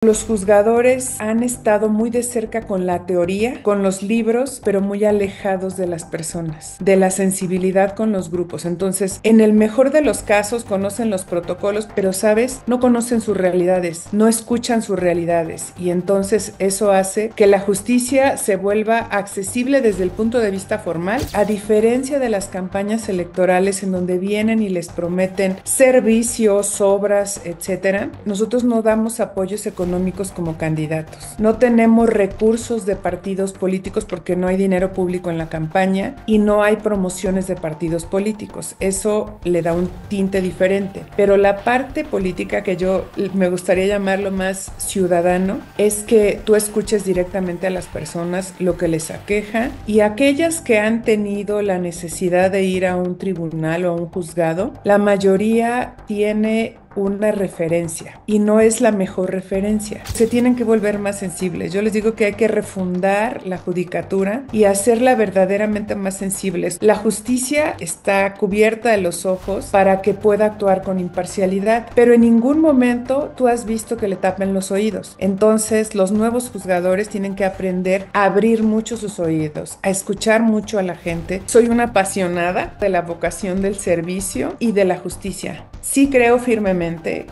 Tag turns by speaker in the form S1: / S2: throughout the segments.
S1: Los juzgadores han estado muy de cerca con la teoría, con los libros, pero muy alejados de las personas, de la sensibilidad con los grupos. Entonces, en el mejor de los casos, conocen los protocolos, pero, ¿sabes? No conocen sus realidades, no escuchan sus realidades. Y entonces eso hace que la justicia se vuelva accesible desde el punto de vista formal, a diferencia de las campañas electorales en donde vienen y les prometen servicios, obras, etcétera. Nosotros no damos apoyos económicos como candidatos. No tenemos recursos de partidos políticos porque no hay dinero público en la campaña y no hay promociones de partidos políticos. Eso le da un tinte diferente. Pero la parte política que yo me gustaría llamarlo más ciudadano es que tú escuches directamente a las personas lo que les aqueja, y aquellas que han tenido la necesidad de ir a un tribunal o a un juzgado, la mayoría tiene una referencia y no es la mejor referencia. Se tienen que volver más sensibles. Yo les digo que hay que refundar la judicatura y hacerla verdaderamente más sensible. La justicia está cubierta de los ojos para que pueda actuar con imparcialidad, pero en ningún momento tú has visto que le tapen los oídos. Entonces, los nuevos juzgadores tienen que aprender a abrir mucho sus oídos, a escuchar mucho a la gente. Soy una apasionada de la vocación del servicio y de la justicia. Sí creo firmemente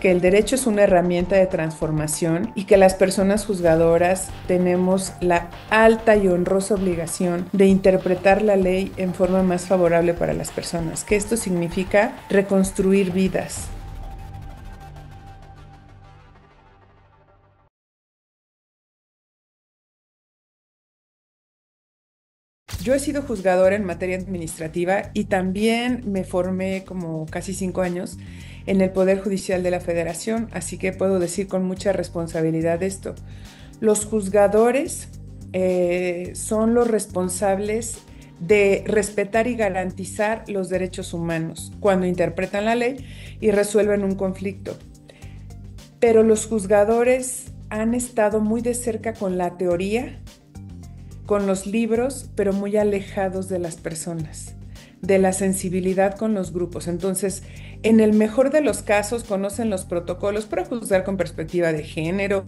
S1: que el derecho es una herramienta de transformación y que las personas juzgadoras tenemos la alta y honrosa obligación de interpretar la ley en forma más favorable para las personas, que esto significa reconstruir vidas. Yo he sido juzgadora en materia administrativa y también me formé como casi 5 años en el Poder Judicial de la Federación, así que puedo decir con mucha responsabilidad esto. Los juzgadores son los responsables de respetar y garantizar los derechos humanos cuando interpretan la ley y resuelven un conflicto. Pero los juzgadores han estado muy de cerca con la teoría, con los libros, pero muy alejados de las personas, de la sensibilidad con los grupos. Entonces, en el mejor de los casos, conocen los protocolos para juzgar con perspectiva de género,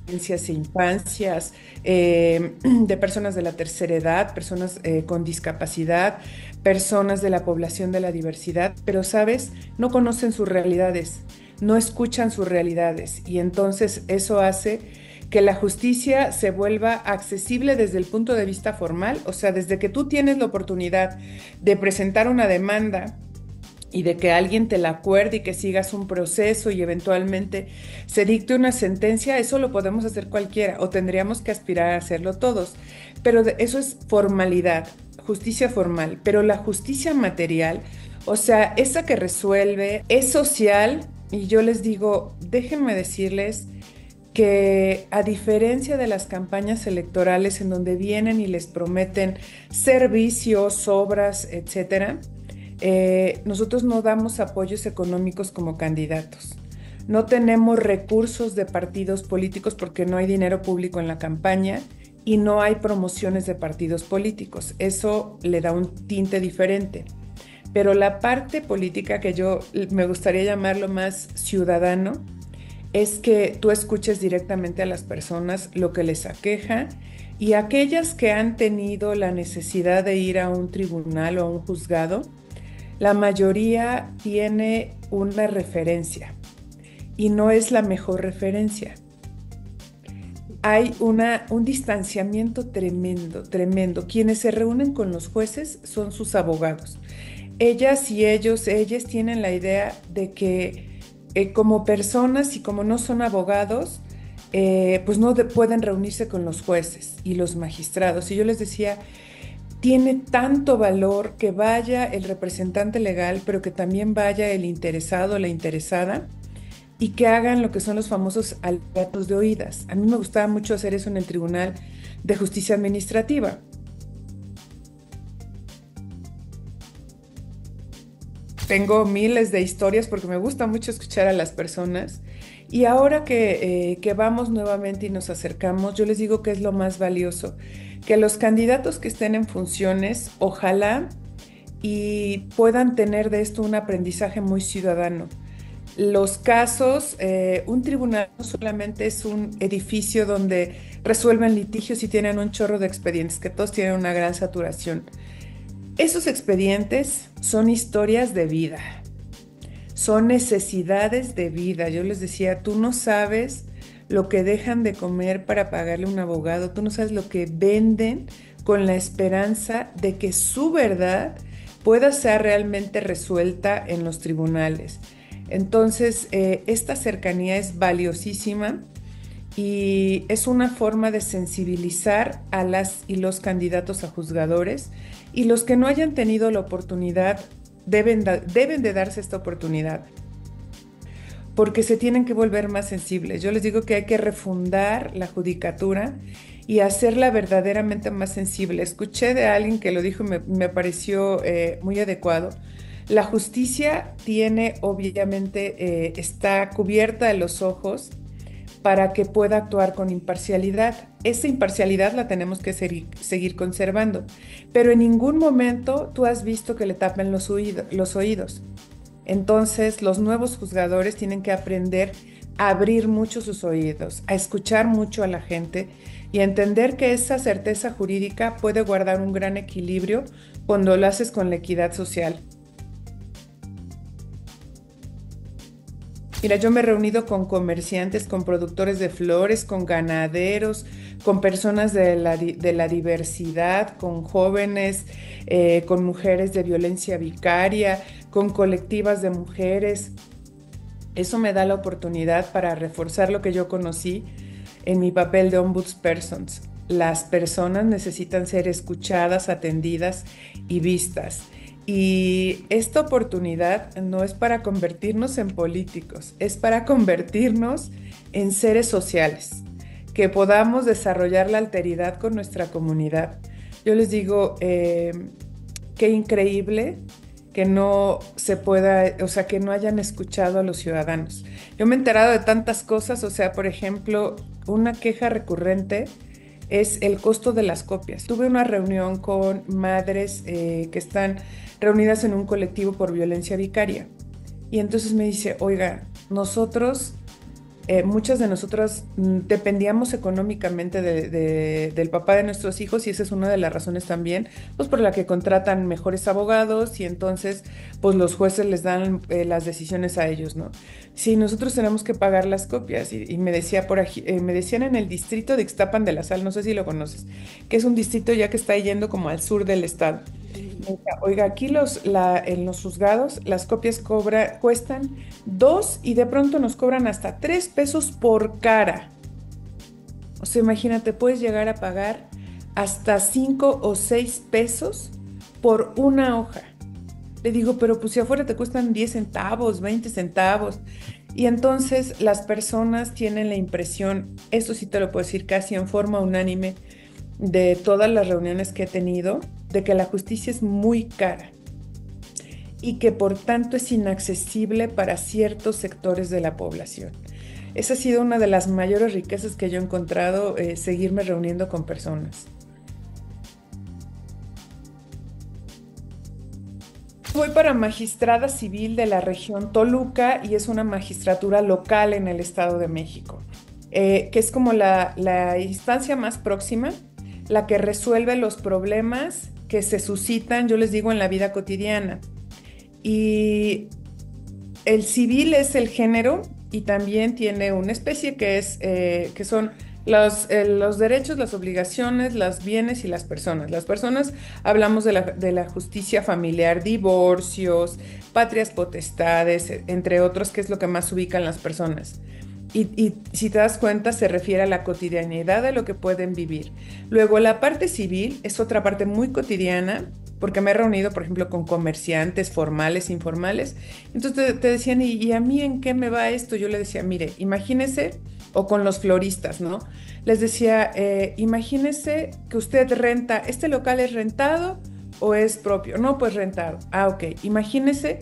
S1: e infancias, de personas de la tercera edad, personas con discapacidad, personas de la población de la diversidad, pero, ¿sabes? No conocen sus realidades, no escuchan sus realidades, y entonces eso hace que la justicia se vuelva accesible desde el punto de vista formal, o sea, desde que tú tienes la oportunidad de presentar una demanda y de que alguien te la acuerde y que sigas un proceso y eventualmente se dicte una sentencia. Eso lo podemos hacer cualquiera o tendríamos que aspirar a hacerlo todos, pero eso es formalidad, justicia formal. Pero la justicia material, o sea, esa que resuelve, es social. Y yo les digo, déjenme decirles que, a diferencia de las campañas electorales en donde vienen y les prometen servicios, obras, etcétera, nosotros no damos apoyos económicos como candidatos. No tenemos recursos de partidos políticos porque no hay dinero público en la campaña y no hay promociones de partidos políticos. Eso le da un tinte diferente. Pero la parte política que yo me gustaría llamarlo más ciudadano es que tú escuches directamente a las personas lo que les aqueja, y aquellas que han tenido la necesidad de ir a un tribunal o a un juzgado, la mayoría tiene una referencia y no es la mejor referencia. Hay un distanciamiento tremendo, tremendo. Quienes se reúnen con los jueces son sus abogados. Ellas y ellos, ellas tienen la idea de que como personas y como no son abogados, pues no pueden reunirse con los jueces y los magistrados. Y yo les decía, tiene tanto valor que vaya el representante legal, pero que también vaya el interesado o la interesada, y que hagan lo que son los famosos alegatos de oídas. A mí me gustaba mucho hacer eso en el Tribunal de Justicia Administrativa. Tengo miles de historias porque me gusta mucho escuchar a las personas, y ahora que vamos nuevamente y nos acercamos, yo les digo que es lo más valioso, que los candidatos que estén en funciones, ojalá y puedan tener de esto un aprendizaje muy ciudadano, Los casos, un tribunal no solamente es un edificio donde resuelven litigios y tienen un chorro de expedientes, que todos tienen una gran saturación. Esos expedientes son historias de vida, son necesidades de vida. Yo les decía, tú no sabes lo que dejan de comer para pagarle a un abogado, tú no sabes lo que venden con la esperanza de que su verdad pueda ser realmente resuelta en los tribunales. Entonces, esta cercanía es valiosísima y es una forma de sensibilizar a las y los candidatos a juzgadores, y los que no hayan tenido la oportunidad deben de darse esta oportunidad porque se tienen que volver más sensibles. Yo les digo que hay que refundar la judicatura y hacerla verdaderamente más sensible. Escuché de alguien que lo dijo y me pareció muy adecuado. La justicia tiene, obviamente, está cubierta de los ojos para que pueda actuar con imparcialidad. Esa imparcialidad la tenemos que seguir conservando, pero en ningún momento tú has visto que le tapen los oídos. Entonces, los nuevos juzgadores tienen que aprender a abrir mucho sus oídos, a escuchar mucho a la gente y a entender que esa certeza jurídica puede guardar un gran equilibrio cuando lo haces con la equidad social. Mira, yo me he reunido con comerciantes, con productores de flores, con ganaderos, con personas de la diversidad, con jóvenes, con mujeres de violencia vicaria, con colectivas de mujeres. Eso me da la oportunidad para reforzar lo que yo conocí en mi papel de ombudspersons. Las personas necesitan ser escuchadas, atendidas y vistas. Y esta oportunidad no es para convertirnos en políticos, es para convertirnos en seres sociales, que podamos desarrollar la alteridad con nuestra comunidad. Yo les digo, qué increíble que no se pueda, o sea, que no hayan escuchado a los ciudadanos. Yo me he enterado de tantas cosas, o sea, por ejemplo, una queja recurrente es el costo de las copias. Tuve una reunión con madres que están reunidas en un colectivo por violencia vicaria y entonces me dice, oiga, nosotros, muchas de nosotras dependíamos económicamente del papá de nuestros hijos y esa es una de las razones también, pues por la que contratan mejores abogados y entonces pues los jueces les dan las decisiones a ellos, ¿no? Sí, nosotros tenemos que pagar las copias y me decía por aquí, me decían en el distrito de Ixtapan de la Sal, no sé si lo conoces, que es un distrito ya que está yendo como al sur del estado. Oiga, aquí en los juzgados las copias cuestan 2 y de pronto nos cobran hasta 3 pesos por cara. O sea, imagínate, puedes llegar a pagar hasta 5 o 6 pesos por una hoja. Le digo, pero pues si afuera te cuestan 10 centavos, 20 centavos. Y entonces las personas tienen la impresión, esto sí te lo puedo decir casi en forma unánime, de todas las reuniones que he tenido, de que la justicia es muy cara y que por tanto es inaccesible para ciertos sectores de la población. Esa ha sido una de las mayores riquezas que yo he encontrado, seguirme reuniendo con personas. Voy para magistrada civil de la región Toluca y es una magistratura local en el Estado de México, que es como la instancia más próxima, la que resuelve los problemas que se suscitan, yo les digo, en la vida cotidiana. Y el civil es el género y también tiene una especie que son los derechos, las obligaciones, los bienes y las personas. Las personas hablamos de la justicia familiar, divorcios, patrias potestades, entre otros, que es lo que más ubican las personas. Y si te das cuenta, se refiere a la cotidianidad de lo que pueden vivir. Luego, la parte civil es otra parte muy cotidiana, porque me he reunido, por ejemplo, con comerciantes formales, informales. Entonces te decían, ¿y a mí en qué me va esto? Yo le decía, mire, imagínese, o con los floristas, ¿no? Les decía, imagínese que usted renta, ¿este local es rentado o es propio? No, pues rentado. Ah, ok. Imagínese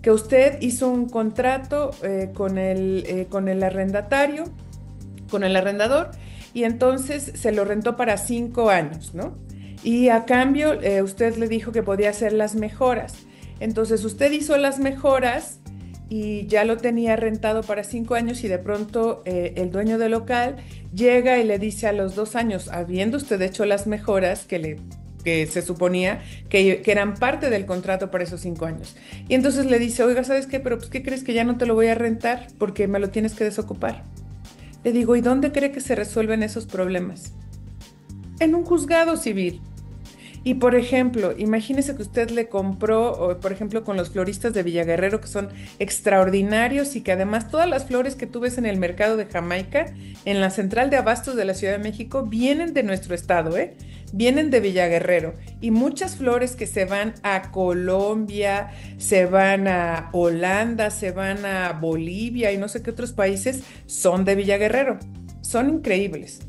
S1: que usted hizo un contrato con el arrendatario, con el arrendador, y entonces se lo rentó para 5 años, ¿no? Y a cambio usted le dijo que podía hacer las mejoras. Entonces usted hizo las mejoras y ya lo tenía rentado para 5 años y de pronto el dueño del local llega y le dice a los 2 años, habiendo usted hecho las mejoras que se suponía que eran parte del contrato para esos 5 años. Y entonces le dice, oiga, ¿sabes qué? Pero pues, ¿qué crees? Que ya no te lo voy a rentar porque me lo tienes que desocupar. Le digo, ¿y dónde cree que se resuelven esos problemas? En un juzgado civil. Y por ejemplo, imagínese que usted le compró, o, por ejemplo, con los floristas de Villaguerrero, que son extraordinarios y que además todas las flores que tú ves en el mercado de Jamaica, en la central de abastos de la Ciudad de México, vienen de nuestro estado, ¿eh? Vienen de Villaguerrero. Y muchas flores que se van a Colombia, se van a Holanda, se van a Bolivia y no sé qué otros países, son de Villaguerrero. Son increíbles.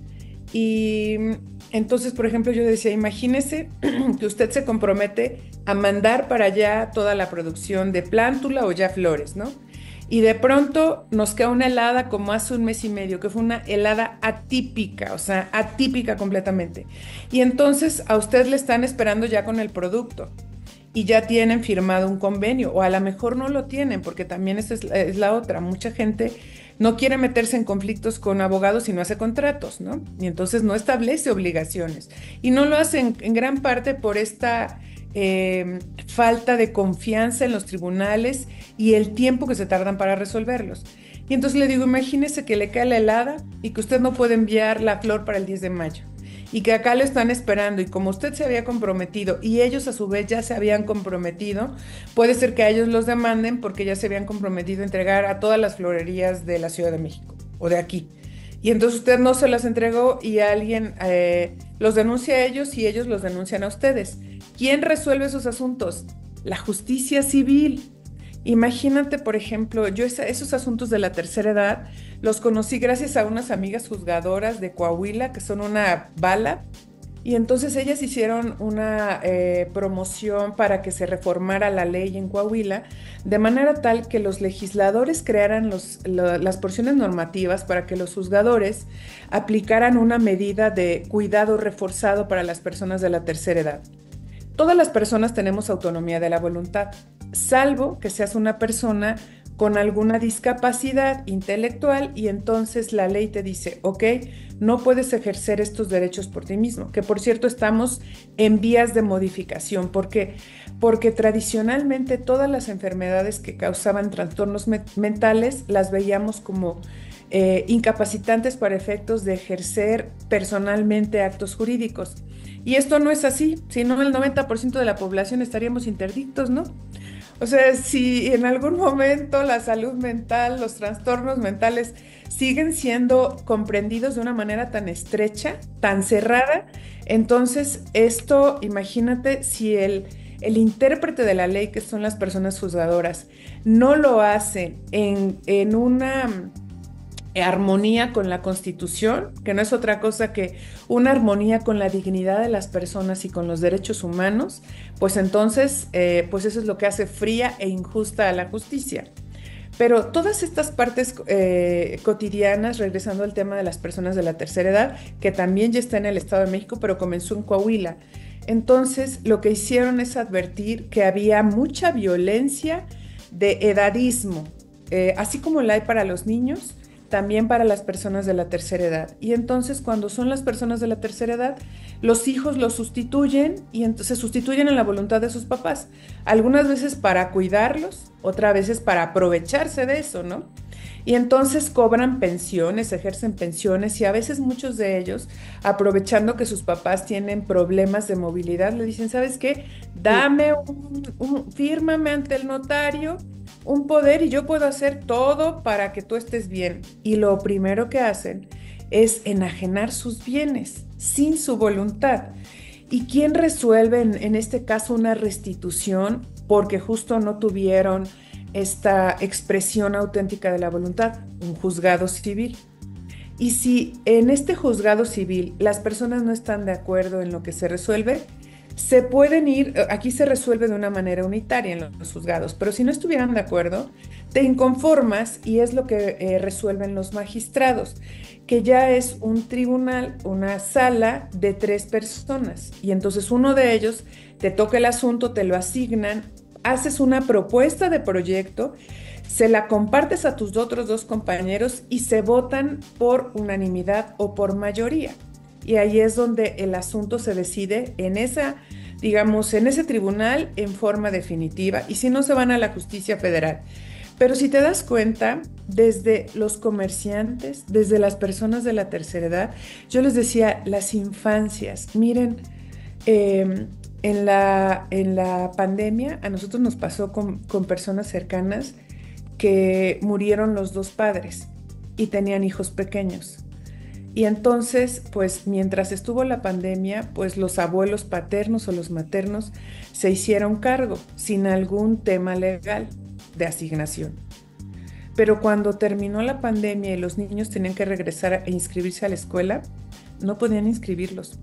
S1: Y entonces, por ejemplo, yo decía, imagínese que usted se compromete a mandar para allá toda la producción de plántula o ya flores, ¿no? Y de pronto nos queda una helada como hace un mes y medio, que fue una helada atípica, o sea, atípica completamente. Y entonces a usted le están esperando ya con el producto y ya tienen firmado un convenio, o a lo mejor no lo tienen, porque también esa es la otra. Mucha gente no quiere meterse en conflictos con abogados y no hace contratos, ¿no? Y entonces no establece obligaciones. Y no lo hacen en gran parte por esta falta de confianza en los tribunales y el tiempo que se tardan para resolverlos. Y entonces le digo, imagínese que le cae la helada y que usted no puede enviar la flor para el 10 de mayo. Y que acá lo están esperando y como usted se había comprometido y ellos a su vez ya se habían comprometido, puede ser que a ellos los demanden porque ya se habían comprometido a entregar a todas las florerías de la Ciudad de México o de aquí. Y entonces usted no se las entregó y alguien los denuncia a ellos y ellos los denuncian a ustedes. ¿Quién resuelve esos asuntos? La justicia civil. Imagínate, por ejemplo, yo esos asuntos de la tercera edad los conocí gracias a unas amigas juzgadoras de Coahuila, que son una bala, y entonces ellas hicieron una promoción para que se reformara la ley en Coahuila, de manera tal que los legisladores crearan las porciones normativas para que los juzgadores aplicaran una medida de cuidado reforzado para las personas de la tercera edad. Todas las personas tenemos autonomía de la voluntad, salvo que seas una persona con alguna discapacidad intelectual y entonces la ley te dice, ok, no puedes ejercer estos derechos por ti mismo, que por cierto estamos en vías de modificación. ¿Por qué? Porque tradicionalmente todas las enfermedades que causaban trastornos mentales las veíamos como incapacitantes para efectos de ejercer personalmente actos jurídicos. Y esto no es así, si no el 90% de la población estaríamos interdictos, ¿no? O sea, si en algún momento la salud mental, los trastornos mentales siguen siendo comprendidos de una manera tan estrecha, tan cerrada, entonces esto, imagínate si el intérprete de la ley, que son las personas juzgadoras, no lo hace en una armonía con la Constitución, que no es otra cosa que una armonía con la dignidad de las personas y con los derechos humanos, pues entonces, pues eso es lo que hace fría e injusta a la justicia. Pero todas estas partes cotidianas, regresando al tema de las personas de la tercera edad, que también ya está en el Estado de México, pero comenzó en Coahuila. Entonces, lo que hicieron es advertir que había mucha violencia de edadismo, así como la hay para los niños, también para las personas de la tercera edad. Y entonces cuando son las personas de la tercera edad, los hijos los sustituyen y entonces se sustituyen en la voluntad de sus papás. Algunas veces para cuidarlos, otras veces para aprovecharse de eso, ¿no? Y entonces cobran pensiones, ejercen pensiones y a veces muchos de ellos, aprovechando que sus papás tienen problemas de movilidad, le dicen, ¿sabes qué? Dame fírmame ante el notario un poder y yo puedo hacer todo para que tú estés bien. Y lo primero que hacen es enajenar sus bienes sin su voluntad. ¿Y quién resuelve en este caso una restitución porque justo no tuvieron esta expresión auténtica de la voluntad? Un juzgado civil. Y si en este juzgado civil las personas no están de acuerdo en lo que se resuelve, se pueden ir, aquí se resuelve de una manera unitaria en los juzgados, pero si no estuvieran de acuerdo, te inconformas y es lo que resuelven los magistrados, que ya es un tribunal, una sala de 3 personas y entonces uno de ellos te toca el asunto, te lo asignan, haces una propuesta de proyecto, se la compartes a tus otros dos compañeros y se votan por unanimidad o por mayoría. Y ahí es donde el asunto se decide en esa, digamos, en ese tribunal en forma definitiva, y si no, se van a la justicia federal. Pero si te das cuenta, desde los comerciantes, desde las personas de la tercera edad, yo les decía, las infancias, miren, en la pandemia a nosotros nos pasó con personas cercanas que murieron los dos padres y tenían hijos pequeños. Y entonces, pues mientras estuvo la pandemia, pues los abuelos paternos o los maternos se hicieron cargo sin algún tema legal de asignación. Pero cuando terminó la pandemia y los niños tenían que regresar a inscribirse a la escuela, no podían inscribirlos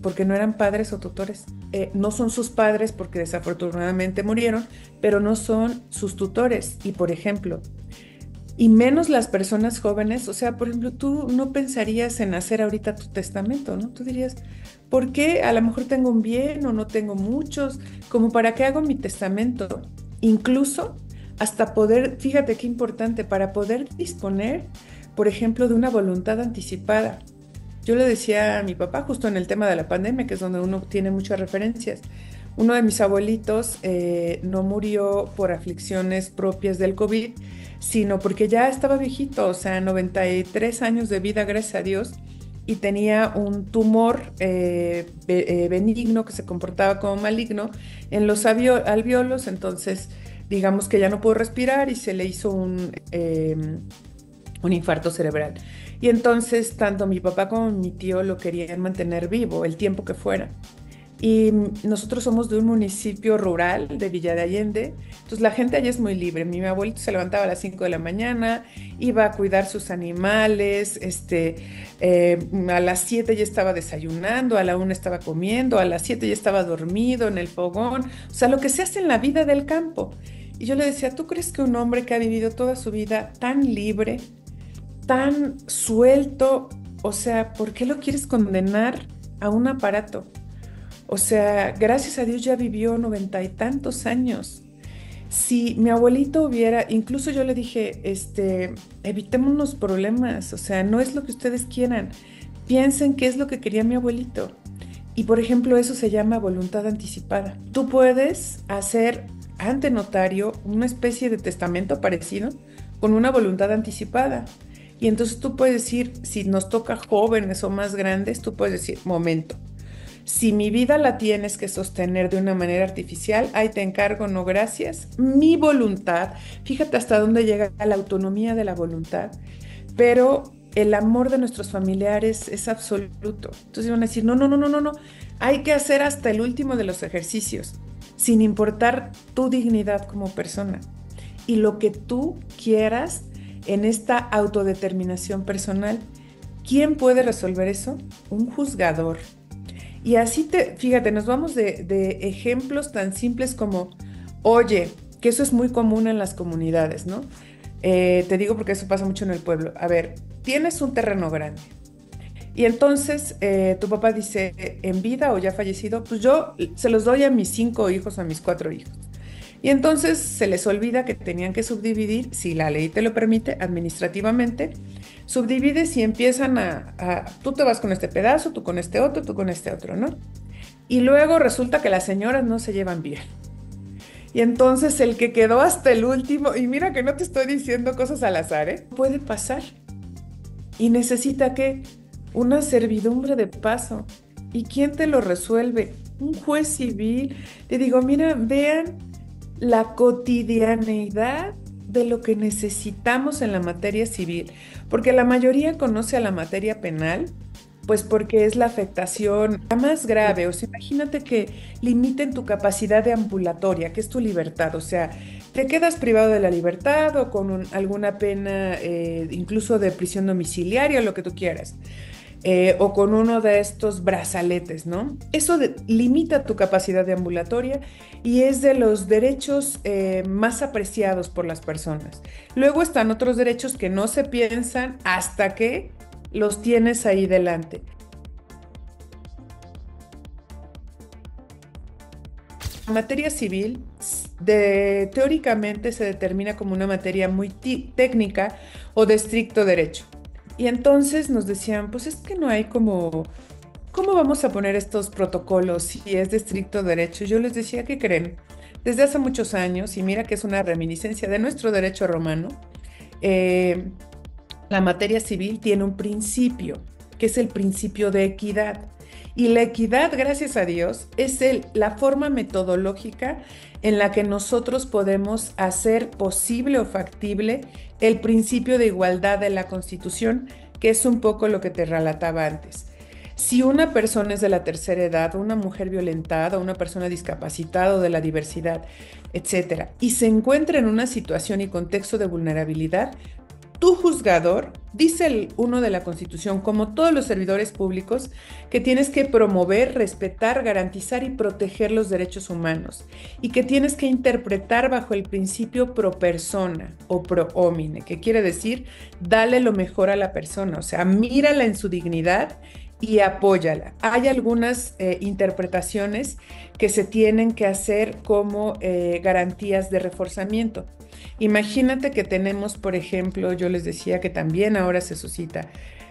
S1: porque no eran padres o tutores. No son sus padres porque desafortunadamente murieron, pero no son sus tutores. Y por ejemplo, y menos las personas jóvenes, o sea, por ejemplo, tú no pensarías en hacer ahorita tu testamento, ¿no? Tú dirías, ¿por qué? A lo mejor tengo un bien o no tengo muchos, como para qué hago mi testamento. Incluso hasta poder, fíjate qué importante, para poder disponer, por ejemplo, de una voluntad anticipada. Yo le decía a mi papá, justo en el tema de la pandemia, que es donde uno tiene muchas referencias, uno de mis abuelitos no murió por aflicciones propias del COVID, sino porque ya estaba viejito, o sea, 93 años de vida, gracias a Dios, y tenía un tumor benigno que se comportaba como maligno en los alvéolos. Entonces digamos que ya no pudo respirar y se le hizo un infarto cerebral. Y entonces tanto mi papá como mi tío lo querían mantener vivo el tiempo que fuera. Y nosotros somos de un municipio rural de Villa de Allende, entonces la gente allí es muy libre. Mi abuelito se levantaba a las 5 de la mañana, iba a cuidar sus animales, a las 7 ya estaba desayunando, a la 1 estaba comiendo, a las 7 ya estaba dormido en el fogón, o sea, lo que se hace en la vida del campo. Y yo le decía, ¿tú crees que un hombre que ha vivido toda su vida tan libre, tan suelto, o sea, ¿por qué lo quieres condenar a un aparato? O sea, gracias a Dios ya vivió 90 y tantos años. Si mi abuelito hubiera, incluso yo le dije, evitémonos problemas, o sea, no es lo que ustedes quieran, piensen qué es lo que quería mi abuelito. Y por ejemplo, eso se llama voluntad anticipada. Tú puedes hacer ante notario una especie de testamento parecido con una voluntad anticipada. Y entonces tú puedes decir, si nos toca jóvenes o más grandes, tú puedes decir, momento, si mi vida la tienes que sostener de una manera artificial, ahí te encargo, no gracias. Mi voluntad, fíjate hasta dónde llega la autonomía de la voluntad, pero el amor de nuestros familiares es absoluto. Entonces van a decir, no, no, no, no, no, no, hay que hacer hasta el último de los ejercicios, sin importar tu dignidad como persona y lo que tú quieras en esta autodeterminación personal. ¿Quién puede resolver eso? Un juzgador. Y así fíjate, nos vamos de ejemplos tan simples como, oye, que eso es muy común en las comunidades, ¿no? Te digo porque eso pasa mucho en el pueblo. A ver, tienes un terreno grande y entonces tu papá dice, en vida o ya fallecido, pues yo se los doy a mis 5 hijos, a mis 4 hijos. Y entonces se les olvida que tenían que subdividir, si la ley te lo permite, administrativamente, subdivides y empiezan tú te vas con este pedazo, tú con este otro, tú con este otro, ¿no? Y luego resulta que las señoras no se llevan bien. Y entonces el que quedó hasta el último, y mira que no te estoy diciendo cosas al azar, ¿eh? Puede pasar. Y necesita que una servidumbre de paso. ¿Y quién te lo resuelve? Un juez civil. Te digo, mira, vean la cotidianeidad de lo que necesitamos en la materia civil, porque la mayoría conoce a la materia penal, pues porque es la afectación la más grave. O sea, imagínate que limiten tu capacidad de ambulatoria, que es tu libertad, o sea, te quedas privado de la libertad o con alguna pena, incluso de prisión domiciliaria, lo que tú quieras. O con uno de estos brazaletes, ¿no? Eso limita tu capacidad de ambulatoria y es de los derechos más apreciados por las personas. Luego están otros derechos que no se piensan hasta que los tienes ahí delante. En materia civil, teóricamente se determina como una materia muy técnica o de estricto derecho. Y entonces nos decían, pues es que no hay como, ¿cómo vamos a poner estos protocolos si es de estricto derecho? Yo les decía, ¿qué creen? Desde hace muchos años, y mira que es una reminiscencia de nuestro derecho romano, eh, la materia civil tiene un principio, que es el principio de equidad. Y la equidad, gracias a Dios, es la forma metodológica en la que nosotros podemos hacer posible o factible el principio de igualdad de la Constitución, que es un poco lo que te relataba antes. Si una persona es de la tercera edad, una mujer violentada, una persona discapacitada o de la diversidad, etcétera, y se encuentra en una situación y contexto de vulnerabilidad, tu juzgador, dice el 1 de la Constitución, como todos los servidores públicos, que tienes que promover, respetar, garantizar y proteger los derechos humanos y que tienes que interpretar bajo el principio pro persona o pro homine, que quiere decir dale lo mejor a la persona, o sea, mírala en su dignidad y apóyala. Hay algunas interpretaciones que se tienen que hacer como garantías de reforzamiento. Imagínate que tenemos, por ejemplo, yo les decía que también ahora se suscita,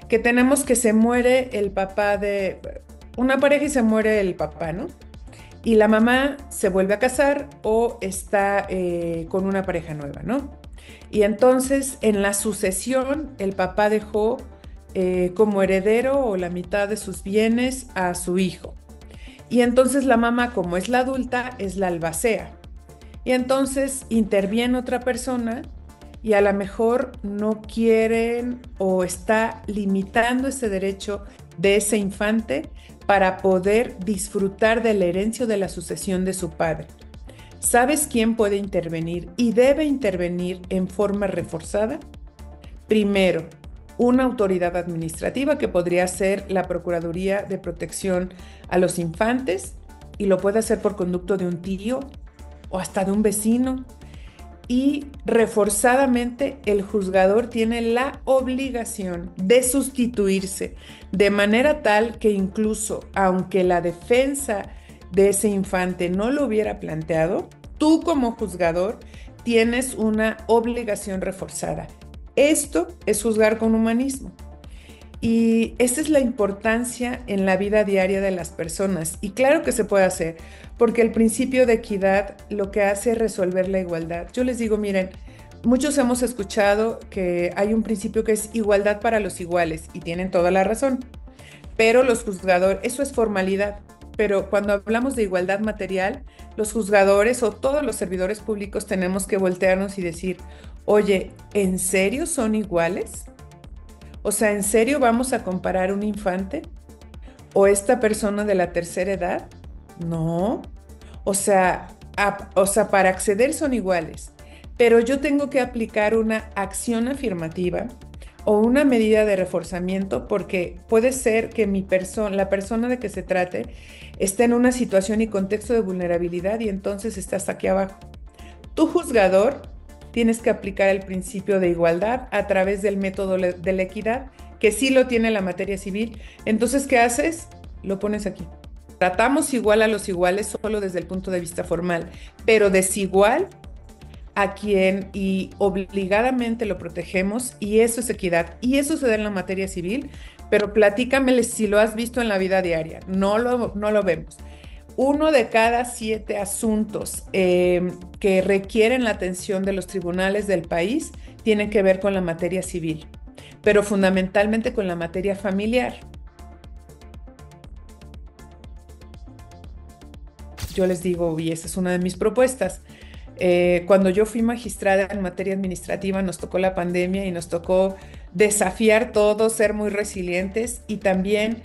S1: que tenemos que se muere el papá de una pareja y se muere el papá, ¿no? Y la mamá se vuelve a casar o está con una pareja nueva, ¿no? Y entonces en la sucesión el papá dejó como heredero o la mitad de sus bienes a su hijo. Y entonces la mamá, como es la adulta, es la albacea. Y entonces interviene otra persona y a lo mejor no quieren o está limitando ese derecho de ese infante para poder disfrutar de la herencia o de la sucesión de su padre. ¿Sabes quién puede intervenir y debe intervenir en forma reforzada? Primero, una autoridad administrativa que podría ser la Procuraduría de Protección a los Infantes y lo puede hacer por conducto de un tío o hasta de un vecino. Y reforzadamente el juzgador tiene la obligación de sustituirse de manera tal que incluso aunque la defensa de ese infante no lo hubiera planteado, tú como juzgador tienes una obligación reforzada. Esto es juzgar con humanismo. Y esa es la importancia en la vida diaria de las personas. Y claro que se puede hacer, porque el principio de equidad lo que hace es resolver la igualdad. Yo les digo, miren, muchos hemos escuchado que hay un principio que es igualdad para los iguales, y tienen toda la razón. Pero los juzgadores, eso es formalidad. Pero cuando hablamos de igualdad material, los juzgadores o todos los servidores públicos tenemos que voltearnos y decir, oye, ¿en serio son iguales? O sea, ¿en serio vamos a comparar un infante o esta persona de la tercera edad? No. O sea, para acceder son iguales, pero yo tengo que aplicar una acción afirmativa o una medida de reforzamiento porque puede ser que la persona de que se trate, esté en una situación y contexto de vulnerabilidad y entonces estás aquí abajo. Tu juzgador tienes que aplicar el principio de igualdad a través del método de la equidad, que sí lo tiene la materia civil. Entonces, ¿qué haces? Lo pones aquí. Tratamos igual a los iguales solo desde el punto de vista formal, pero desigual a quien y obligadamente lo protegemos y eso es equidad. Y eso se da en la materia civil, pero platícame si lo has visto en la vida diaria. No lo vemos. 1 de cada 7 asuntos que requieren la atención de los tribunales del país tienen que ver con la materia civil, pero fundamentalmente con la materia familiar. Yo les digo, y esa es una de mis propuestas, cuando yo fui magistrada en materia administrativa nos tocó la pandemia y nos tocó desafiar todo, ser muy resilientes y también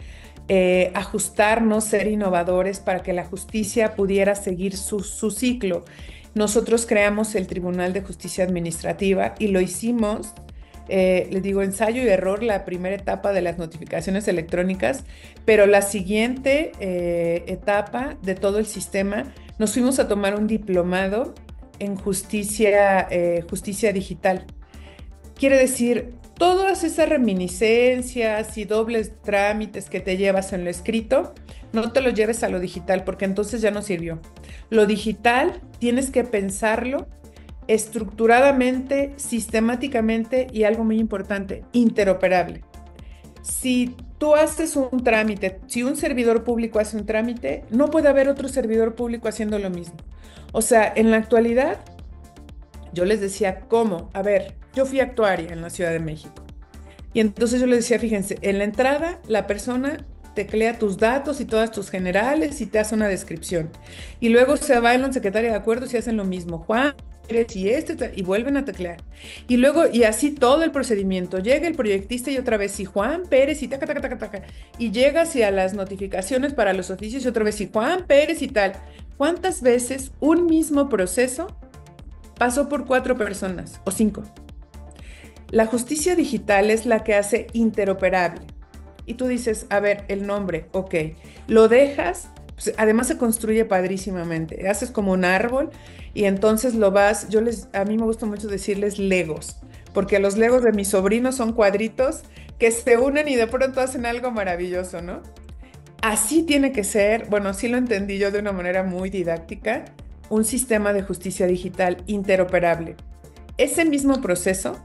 S1: ajustarnos, ser innovadores para que la justicia pudiera seguir su ciclo. Nosotros creamos el Tribunal de Justicia Administrativa y lo hicimos, les digo, ensayo y error, la primera etapa de las notificaciones electrónicas, pero la siguiente etapa de todo el sistema, nos fuimos a tomar un diplomado en justicia digital. Quiere decir, Todas esas reminiscencias y dobles trámites que te llevas en lo escrito, no te lo lleves a lo digital porque entonces ya no sirvió. Lo digital tienes que pensarlo estructuradamente, sistemáticamente y algo muy importante, interoperable. Si tú haces un trámite, si un servidor público hace un trámite, no puede haber otro servidor público haciendo lo mismo. O sea, en la actualidad, yo les decía, ¿cómo? A ver, yo fui actuaria en la Ciudad de México. Y entonces yo les decía, fíjense, en la entrada la persona teclea tus datos y todas tus generales y te hace una descripción. Y luego se va en la secretaria de acuerdos y hacen lo mismo. Juan Pérez y y vuelven a teclear. Y luego, y así todo el procedimiento. Llega el proyectista y otra vez, y Juan Pérez y taca, taca, taca, taca. Y llega hacia las notificaciones para los oficios y otra vez, y Juan Pérez y tal. ¿Cuántas veces un mismo proceso pasó por 4 personas o 5? La justicia digital es la que hace interoperable. Y tú dices, a ver, el nombre, ok, lo dejas, pues, además se construye padrísimamente. Haces como un árbol y entonces lo vas, a mí me gusta mucho decirles legos, porque los legos de mis sobrinos son cuadritos que se unen y de pronto hacen algo maravilloso, ¿no? Así tiene que ser, bueno, así lo entendí yo de una manera muy didáctica, un sistema de justicia digital interoperable. Ese mismo proceso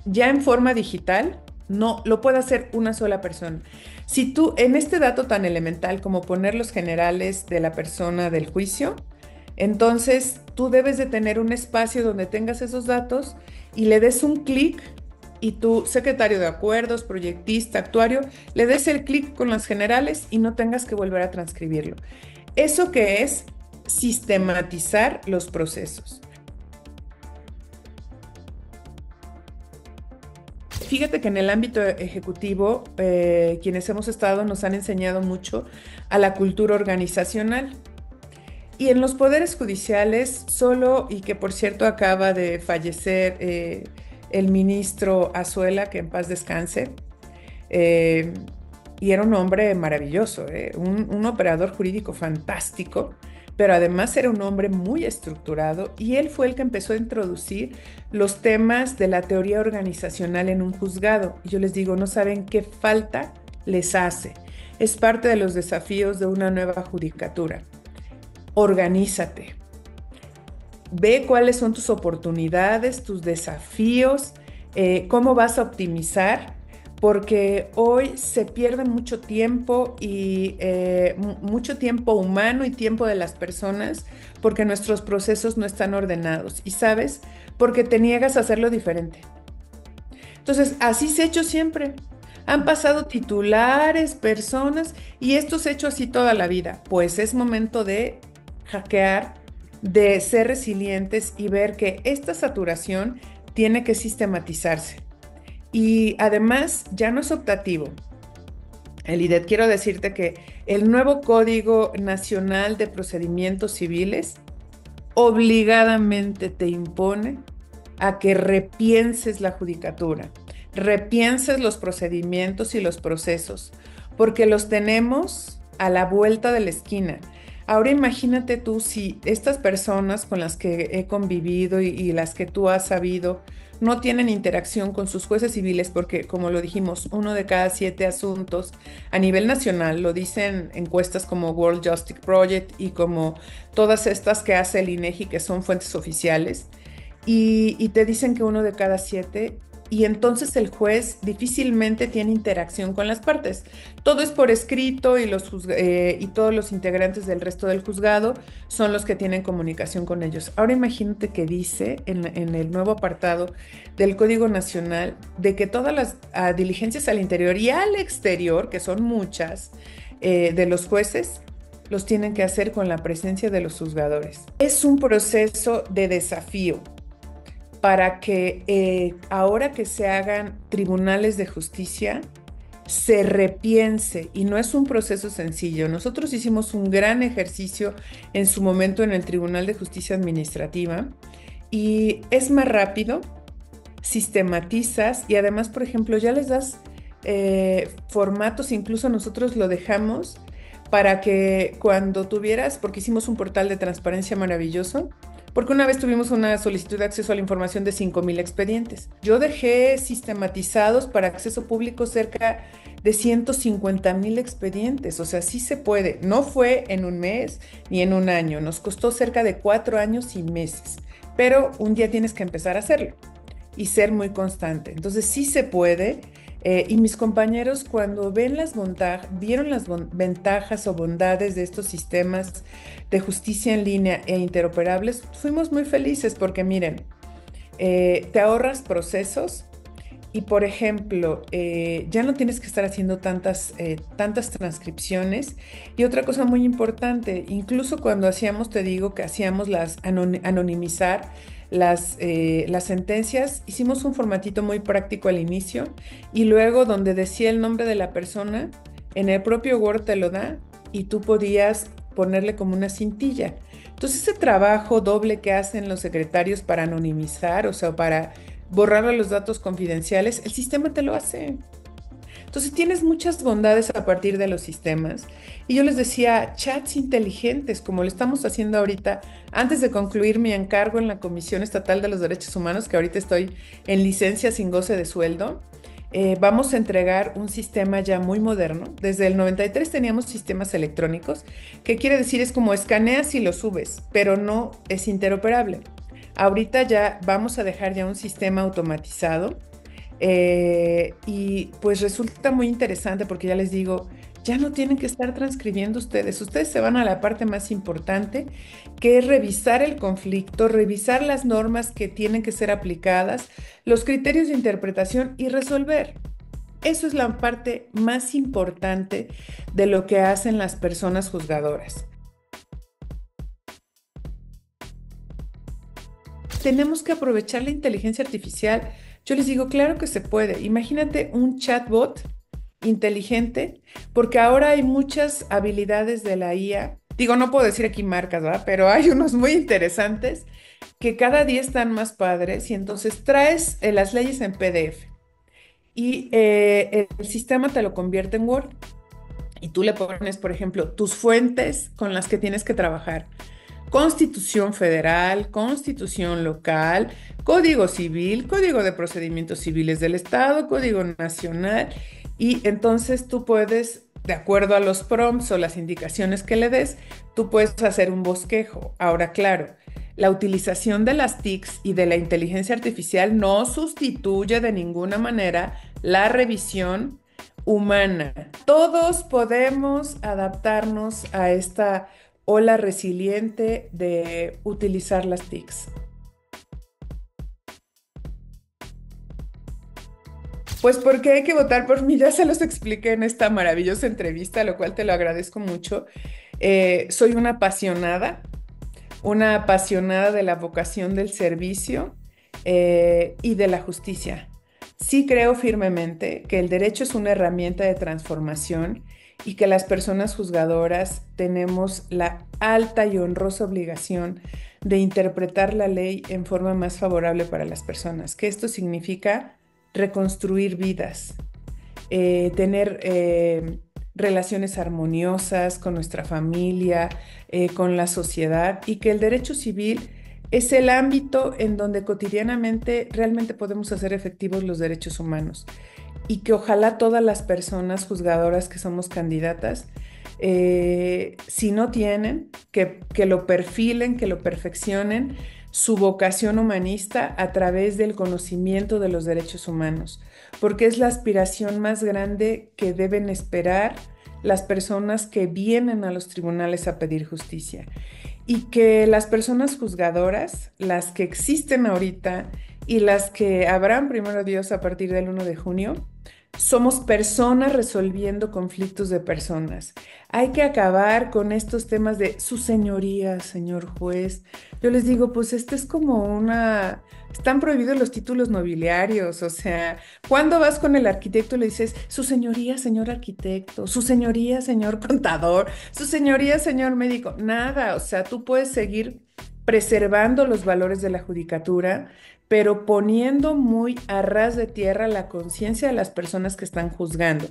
S1: ya en forma digital, no lo puede hacer una sola persona. Si tú, en este dato tan elemental como poner los generales de la persona del juicio, entonces tú debes de tener un espacio donde tengas esos datos y le des un clic y tu secretario de acuerdos, proyectista, actuario, le des el clic con las generales y no tengas que volver a transcribirlo. ¿Eso qué es? Sistematizar los procesos. Fíjate que en el ámbito ejecutivo, quienes hemos estado nos han enseñado mucho a la cultura organizacional. Y en los poderes judiciales, solo, y que por cierto acaba de fallecer el ministro Azuela, que en paz descanse, eh, y era un hombre maravilloso, un operador jurídico fantástico, pero además era un hombre muy estructurado y él fue el que empezó a introducir los temas de la teoría organizacional en un juzgado. Y yo les digo, no saben qué falta les hace. Es parte de los desafíos de una nueva judicatura. Organízate. Ve cuáles son tus oportunidades, tus desafíos, cómo vas a optimizar, porque hoy se pierde mucho tiempo y mucho tiempo humano y tiempo de las personas porque nuestros procesos no están ordenados. Y sabes, porque te niegas a hacerlo diferente. Entonces, así se ha hecho siempre. Han pasado titulares, personas, y esto se ha hecho así toda la vida. Pues es momento de hackear, de ser resilientes y ver que esta saturación tiene que sistematizarse. Y además ya no es optativo. Elidet, quiero decirte que el nuevo Código Nacional de Procedimientos Civiles obligadamente te impone a que repienses la judicatura, repienses los procedimientos y los procesos, porque los tenemos a la vuelta de la esquina. Ahora imagínate tú si estas personas con las que he convivido y las que tú has sabido no tienen interacción con sus jueces civiles porque, como lo dijimos, 1 de cada 7 asuntos a nivel nacional, lo dicen encuestas como World Justice Project y como todas estas que hace el INEGI, que son fuentes oficiales, y te dicen que 1 de cada 7, y entonces el juez difícilmente tiene interacción con las partes. Todo es por escrito y todos los integrantes del resto del juzgado son los que tienen comunicación con ellos. Ahora imagínate que dice en el nuevo apartado del Código Nacional de que todas las diligencias al interior y al exterior, que son muchas, de los jueces, los tienen que hacer con la presencia de los juzgadores. Es un proceso de desafío para que ahora que se hagan tribunales de justicia, se repiense, y no es un proceso sencillo. Nosotros hicimos un gran ejercicio en su momento en el Tribunal de Justicia Administrativa y es más rápido, sistematizas y además, por ejemplo, ya les das formatos, incluso nosotros lo dejamos para que cuando tuvieras, porque hicimos un portal de transparencia maravilloso, porque una vez tuvimos una solicitud de acceso a la información de 5,000 expedientes. Yo dejé sistematizados para acceso público cerca de 150,000 expedientes, o sea, sí se puede. No fue en un mes ni en un año, nos costó cerca de 4 años y meses, pero un día tienes que empezar a hacerlo y ser muy constante. Entonces sí se puede. Y mis compañeros cuando vieron las ventajas o bondades de estos sistemas de justicia en línea e interoperables, fuimos muy felices porque miren, te ahorras procesos y por ejemplo, ya no tienes que estar haciendo tantas transcripciones. Y otra cosa muy importante, incluso cuando hacíamos, te digo que hacíamos anonimizar las sentencias, hicimos un formatito muy práctico al inicio y luego donde decía el nombre de la persona, en el propio Word te lo da y tú podías ponerle como una cintilla. Entonces ese trabajo doble que hacen los secretarios para anonimizar, o sea, para borrarle los datos confidenciales, el sistema te lo hace. Entonces tienes muchas bondades a partir de los sistemas. Y yo les decía, chats inteligentes, como lo estamos haciendo ahorita, antes de concluir mi encargo en la Comisión Estatal de los Derechos Humanos, que ahorita estoy en licencia sin goce de sueldo, vamos a entregar un sistema ya muy moderno. Desde el 93 teníamos sistemas electrónicos, que quiere decir es como escaneas y lo subes, pero no es interoperable. Ahorita ya vamos a dejar ya un sistema automatizado y pues resulta muy interesante porque ya les digo, ya no tienen que estar transcribiendo ustedes se van a la parte más importante, que es revisar el conflicto, revisar las normas que tienen que ser aplicadas, los criterios de interpretación y resolver. Eso es la parte más importante de lo que hacen las personas juzgadoras. Tenemos que aprovechar la inteligencia artificial. Yo les digo, claro que se puede. Imagínate un chatbot inteligente, porque ahora hay muchas habilidades de la IA. Digo, no puedo decir aquí marcas, ¿verdad? Pero hay unos muy interesantes que cada día están más padres y entonces traes las leyes en PDF y el sistema te lo convierte en Word y tú le pones, por ejemplo, tus fuentes con las que tienes que trabajar. Constitución federal, constitución local, código civil, código de procedimientos civiles del Estado, código nacional, y entonces tú puedes, de acuerdo a los prompts o las indicaciones que le des, tú puedes hacer un bosquejo. Ahora, claro, la utilización de las TICs y de la inteligencia artificial no sustituye de ninguna manera la revisión humana. Todos podemos adaptarnos a esta ola resiliente de utilizar las TICs. Pues porque hay que votar por mí, ya se los expliqué en esta maravillosa entrevista, lo cual te lo agradezco mucho. Soy una apasionada de la vocación del servicio y de la justicia. Sí creo firmemente que el derecho es una herramienta de transformación y que las personas juzgadoras tenemos la alta y honrosa obligación de interpretar la ley en forma más favorable para las personas, que esto significa reconstruir vidas, tener relaciones armoniosas con nuestra familia, con la sociedad, y que el derecho civil es el ámbito en donde cotidianamente realmente podemos hacer efectivos los derechos humanos y que ojalá todas las personas juzgadoras que somos candidatas, si no tienen, que lo perfilen, que lo perfeccionen, su vocación humanista a través del conocimiento de los derechos humanos, porque es la aspiración más grande que deben esperar las personas que vienen a los tribunales a pedir justicia. Y que las personas juzgadoras, las que existen ahorita y las que habrán, primero Dios, a partir del 1 de junio, somos personas resolviendo conflictos de personas. Hay que acabar con estos temas de su señoría, señor juez. Yo les digo, pues este es como una... Están prohibidos los títulos nobiliarios, o sea, cuando vas con el arquitecto le dices, su señoría, señor arquitecto, su señoría, señor contador, su señoría, señor médico, nada, o sea, tú puedes seguir preservando los valores de la judicatura, pero poniendo muy a ras de tierra la conciencia de las personas que están juzgando.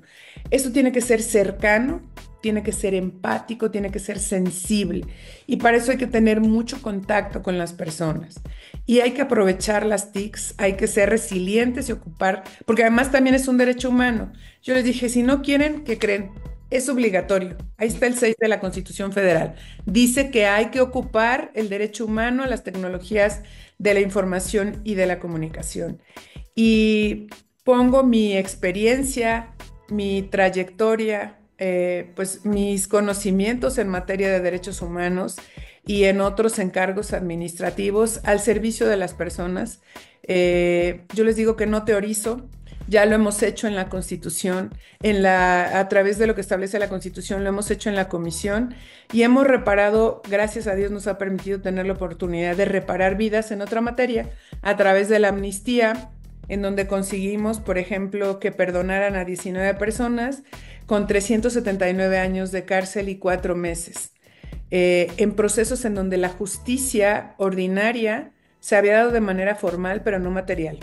S1: Esto tiene que ser cercano, tiene que ser empático, tiene que ser sensible. Y para eso hay que tener mucho contacto con las personas. Y hay que aprovechar las TICs, hay que ser resilientes y ocupar, porque además también es un derecho humano. Yo les dije, si no quieren, ¿qué creen? Es obligatorio. Ahí está el 6 de la Constitución Federal. Dice que hay que ocupar el derecho humano a las tecnologías de la información y de la comunicación. Y pongo mi experiencia, mi trayectoria, pues mis conocimientos en materia de derechos humanos y en otros encargos administrativos al servicio de las personas. Yo les digo que no teorizo, ya lo hemos hecho en la Constitución, a través de lo que establece la Constitución, lo hemos hecho en la Comisión y hemos reparado, gracias a Dios nos ha permitido tener la oportunidad de reparar vidas en otra materia a través de la amnistía, en donde conseguimos, por ejemplo, que perdonaran a 19 personas con 379 años de cárcel y 4 meses, en procesos en donde la justicia ordinaria se había dado de manera formal, pero no material.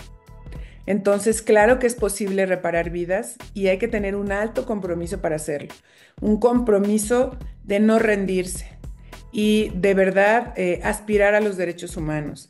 S1: Entonces, claro que es posible reparar vidas y hay que tener un alto compromiso para hacerlo, un compromiso de no rendirse y de verdad aspirar a los derechos humanos.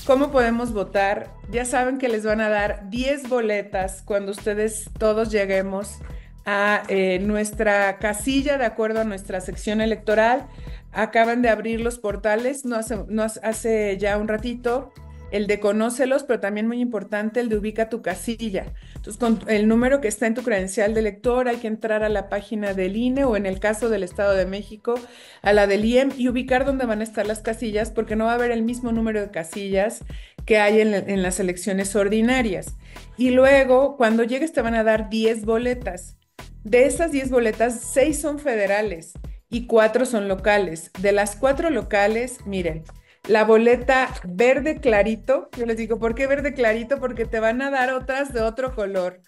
S1: ¿Cómo podemos votar? Ya saben que les van a dar 10 boletas cuando ustedes todos lleguemos a nuestra casilla de acuerdo a nuestra sección electoral. Acaban de abrir los portales, no hace ya un ratito, el de Conócelos, pero también muy importante el de Ubica tu casilla. Entonces, con el número que está en tu credencial de elector, hay que entrar a la página del INE o en el caso del Estado de México, a la del IEM y ubicar dónde van a estar las casillas, porque no va a haber el mismo número de casillas que hay en las elecciones ordinarias. Y luego, cuando llegues, te van a dar 10 boletas. De esas 10 boletas, 6 son federales y 4 son locales. De las 4 locales, miren, la boleta verde clarito, yo les digo, ¿por qué verde clarito? Porque te van a dar otras de otro color.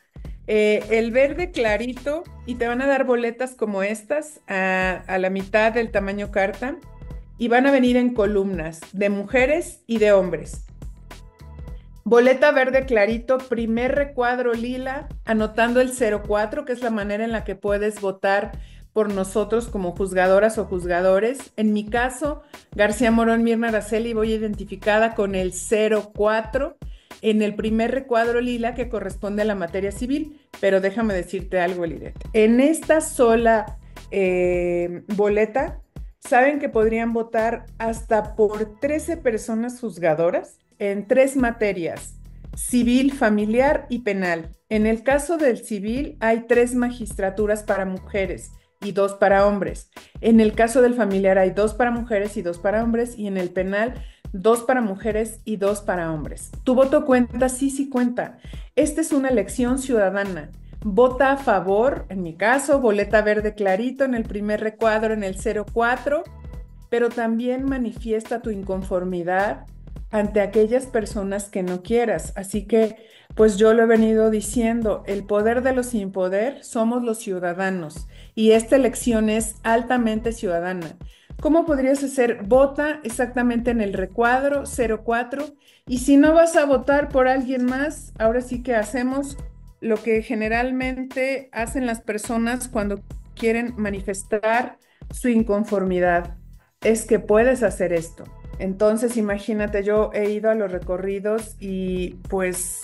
S1: El verde clarito y te van a dar boletas como estas a la mitad del tamaño carta y van a venir en columnas de mujeres y de hombres. Boleta verde clarito, primer recuadro lila, anotando el 04, que es la manera en la que puedes votar por nosotros como juzgadoras o juzgadores. En mi caso, García Morón Mirna Araceli, voy identificada con el 04 en el primer recuadro lila que corresponde a la materia civil, pero déjame decirte algo, Lidet. En esta sola boleta, ¿saben que podrían votar hasta por 13 personas juzgadoras en 3 materias? Civil, familiar y penal. En el caso del civil hay 3 magistraturas para mujeres y 2 para hombres. En el caso del familiar hay 2 para mujeres y 2 para hombres, y en el penal 2 para mujeres y 2 para hombres. ¿Tu voto cuenta? Sí, sí cuenta. Esta es una elección ciudadana. Vota a favor, en mi caso, boleta verde clarito en el primer recuadro en el 04, pero también manifiesta tu inconformidad ante aquellas personas que no quieras. Así que, pues yo lo he venido diciendo, el poder de los sin poder somos los ciudadanos y esta elección es altamente ciudadana. ¿Cómo podrías hacer? Vota exactamente en el recuadro 04 y si no vas a votar por alguien más, ahora sí que hacemos lo que generalmente hacen las personas cuando quieren manifestar su inconformidad, es que puedes hacer esto. Entonces, imagínate, yo he ido a los recorridos y pues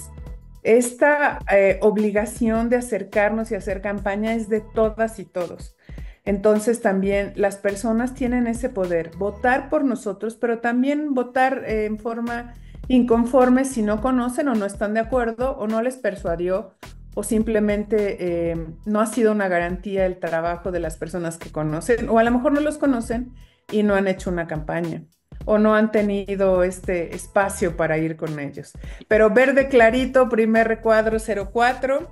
S1: esta obligación de acercarnos y hacer campaña es de todas y todos. Entonces, también las personas tienen ese poder, votar por nosotros, pero también votar en forma inconforme si no conocen o no están de acuerdo o no les persuadió o simplemente no ha sido una garantía el trabajo de las personas que conocen, o a lo mejor no los conocen y no han hecho una campaña o no han tenido este espacio para ir con ellos. Pero verde clarito, primer recuadro 04,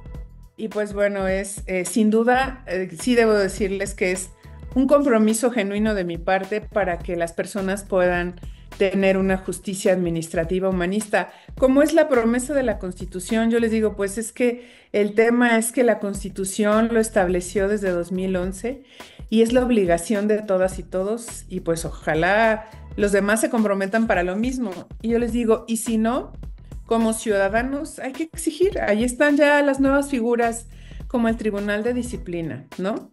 S1: y pues bueno, es sin duda, sí debo decirles que es un compromiso genuino de mi parte para que las personas puedan tener una justicia administrativa humanista, como es la promesa de la Constitución. Yo les digo, pues es que el tema es que la Constitución lo estableció desde 2011 y es la obligación de todas y todos, y pues ojalá los demás se comprometan para lo mismo. Y yo les digo, y si no, como ciudadanos hay que exigir. Ahí están ya las nuevas figuras como el Tribunal de Disciplina, ¿no?